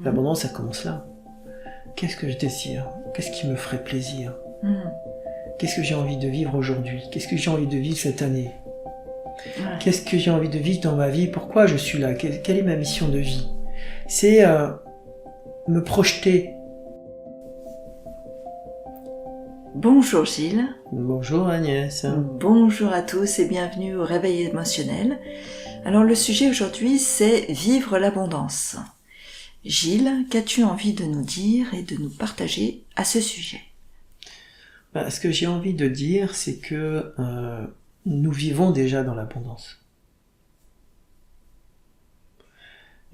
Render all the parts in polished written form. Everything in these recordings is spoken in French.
L'abondance, ça commence là. Qu'est-ce que je désire? Qu'est-ce qui me ferait plaisir? Qu'est-ce que j'ai envie de vivre aujourd'hui? Qu'est-ce que j'ai envie de vivre cette année? Qu'est-ce que j'ai envie de vivre dans ma vie? Pourquoi je suis là? Quelle est ma mission de vie? C'est me projeter. Bonjour Gilles. Bonjour Agnès. Bonjour à tous et bienvenue au Réveil émotionnel. Alors le sujet aujourd'hui, c'est vivre l'abondance. Gilles, qu'as-tu envie de nous dire et de nous partager à ce sujet? Ce que j'ai envie de dire, c'est que nous vivons déjà dans l'abondance.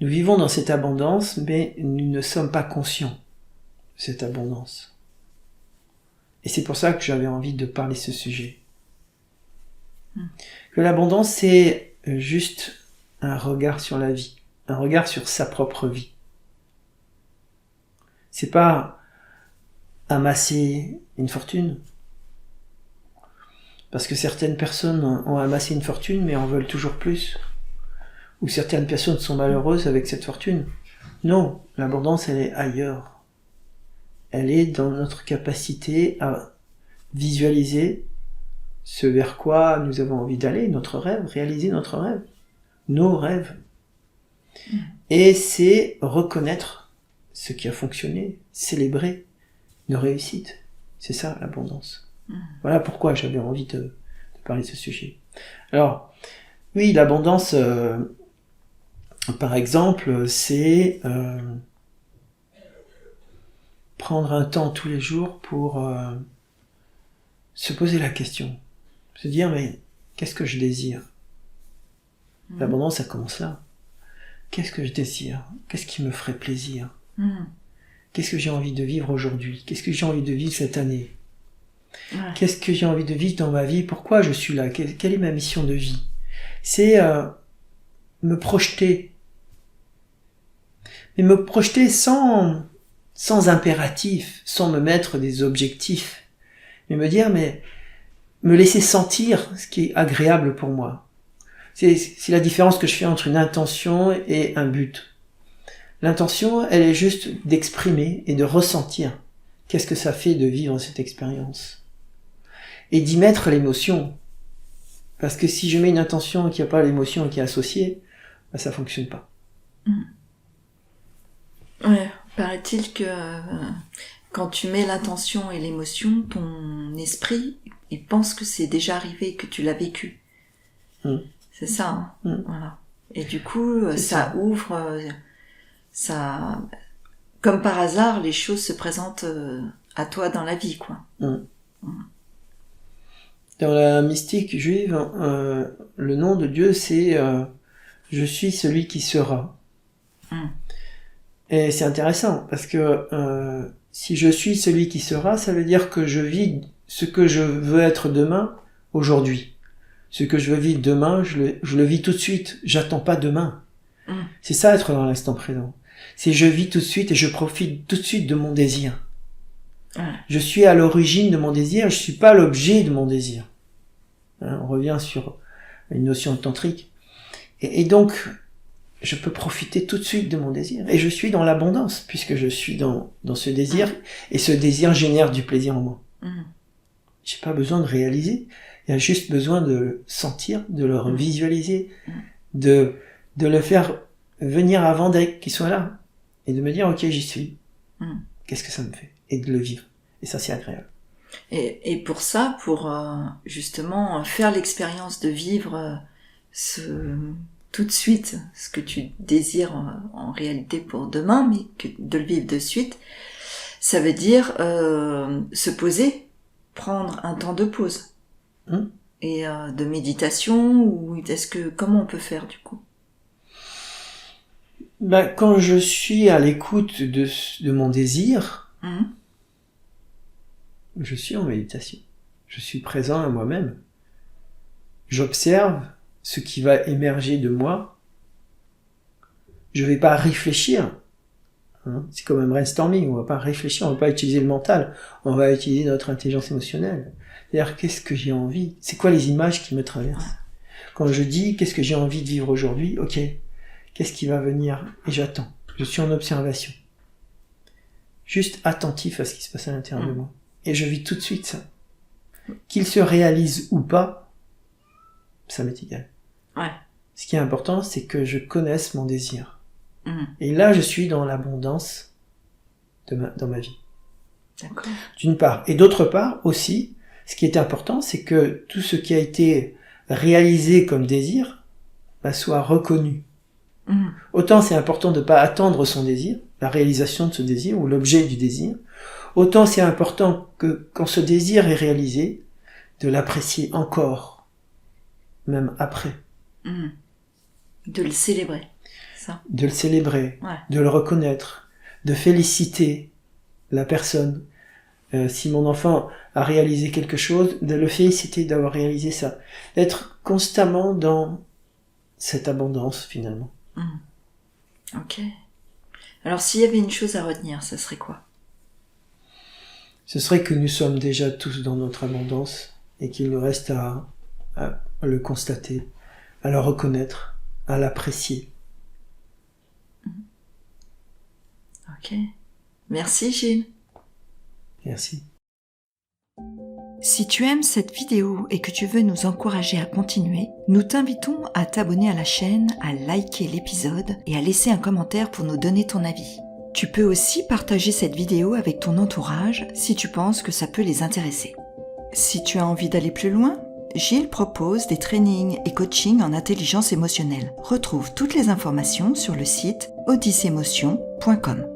Nous vivons dans cette abondance, mais nous ne sommes pas conscients de cette abondance. Et c'est pour ça que j'avais envie de parler de ce sujet. Que l'abondance, c'est juste un regard sur la vie, un regard sur sa propre vie. C'est pas amasser une fortune. Parce que certaines personnes ont amassé une fortune, mais en veulent toujours plus. Ou certaines personnes sont malheureuses avec cette fortune. Non, l'abondance, elle est ailleurs. Elle est dans notre capacité à visualiser ce vers quoi nous avons envie d'aller, notre rêve, réaliser notre rêve, nos rêves. Et c'est reconnaître ce qui a fonctionné, célébrer nos réussites. C'est ça l'abondance. Voilà pourquoi j'avais envie de parler de ce sujet. Alors, oui, l'abondance, par exemple, c'est prendre un temps tous les jours pour se poser la question, se dire mais qu'est-ce que je désire? L'abondance, ça commence là. Qu'est-ce que je désire? Qu'est-ce qui me ferait plaisir? Qu'est-ce que j'ai envie de vivre aujourd'hui? Qu'est-ce que j'ai envie de vivre cette année? Qu'est-ce que j'ai envie de vivre dans ma vie? Pourquoi je suis là? Quelle est ma mission de vie? C'est me projeter. Mais me projeter sans impératif, sans me mettre des objectifs. Mais me dire, mais me laisser sentir ce qui est agréable pour moi. C'est la différence que je fais entre une intention et un but. L'intention, elle est juste d'exprimer et de ressentir qu'est-ce que ça fait de vivre cette expérience. Et d'y mettre l'émotion. Parce que si je mets une intention qui n'a pas l'émotion qui est associée, ça fonctionne pas. Ouais, paraît-il que quand tu mets l'intention et l'émotion, ton esprit, il pense que c'est déjà arrivé, que tu l'as vécu. C'est ça, hein. Voilà. Et du coup, ça ouvre, ça, comme par hasard, les choses se présentent à toi dans la vie, quoi. Dans la mystique juive, le nom de Dieu, c'est je suis celui qui sera. Et c'est intéressant, parce que si je suis celui qui sera, ça veut dire que je vis ce que je veux être demain, aujourd'hui. Ce que je veux vivre demain, je le vis tout de suite. J'attends pas demain. C'est ça, être dans l'instant présent. C'est je vis tout de suite et je profite tout de suite de mon désir. Je suis à l'origine de mon désir, je suis pas l'objet de mon désir. On revient sur une notion tantrique. Et donc, je peux profiter tout de suite de mon désir. Et je suis dans l'abondance, puisque je suis dans ce désir, et ce désir génère du plaisir en moi. J'ai pas besoin de réaliser. Il y a juste besoin de le sentir, de le visualiser, de le faire venir avant qu'il soit là. Et de me dire, ok, j'y suis. Qu'est-ce que ça me fait? Et de le vivre. Et ça, c'est agréable. Et pour ça, pour justement faire l'expérience de vivre tout de suite ce que tu désires en réalité pour demain, mais de le vivre de suite, ça veut dire se poser, prendre un temps de pause. Et de méditation, ou comment on peut faire du coup? Quand je suis à l'écoute de mon désir, je suis en méditation. Je suis présent à moi-même. J'observe ce qui va émerger de moi. Je vais pas réfléchir. C'est comme un brainstorming. On va pas réfléchir, on va pas utiliser le mental. On va utiliser notre intelligence émotionnelle. C'est-à-dire, qu'est-ce que j'ai envie? C'est quoi les images qui me traversent? Quand je dis, qu'est-ce que j'ai envie de vivre aujourd'hui? Ok. Qu'est-ce qui va venir? Et j'attends. Je suis en observation. Juste attentif à ce qui se passe à l'intérieur de moi. Et je vis tout de suite ça. Qu'il se réalise ou pas, ça m'est égal. Ouais. Ce qui est important, c'est que je connaisse mon désir. Et là, je suis dans l'abondance dans ma vie. D'accord. D'une part. Et d'autre part aussi, ce qui est important, c'est que tout ce qui a été réalisé comme désir soit reconnu. Autant c'est important de ne pas attendre son désir, la réalisation de ce désir ou l'objet du désir, autant c'est important que quand ce désir est réalisé, de l'apprécier encore, même après. De le célébrer, ça. De le célébrer, Ouais. de le reconnaître, de féliciter la personne. Si mon enfant a réalisé quelque chose, de le féliciter d'avoir réalisé ça. D'être constamment dans cette abondance, finalement. Ok. Alors, s'il y avait une chose à retenir, ça serait quoi? Ce serait que nous sommes déjà tous dans notre abondance et qu'il nous reste à le constater, à le reconnaître, à l'apprécier. Ok. Merci Gilles. Merci. Si tu aimes cette vidéo et que tu veux nous encourager à continuer, nous t'invitons à t'abonner à la chaîne, à liker l'épisode et à laisser un commentaire pour nous donner ton avis. Tu peux aussi partager cette vidéo avec ton entourage si tu penses que ça peut les intéresser. Si tu as envie d'aller plus loin, Gilles propose des trainings et coachings en intelligence émotionnelle. Retrouve toutes les informations sur le site odyssemotion.com.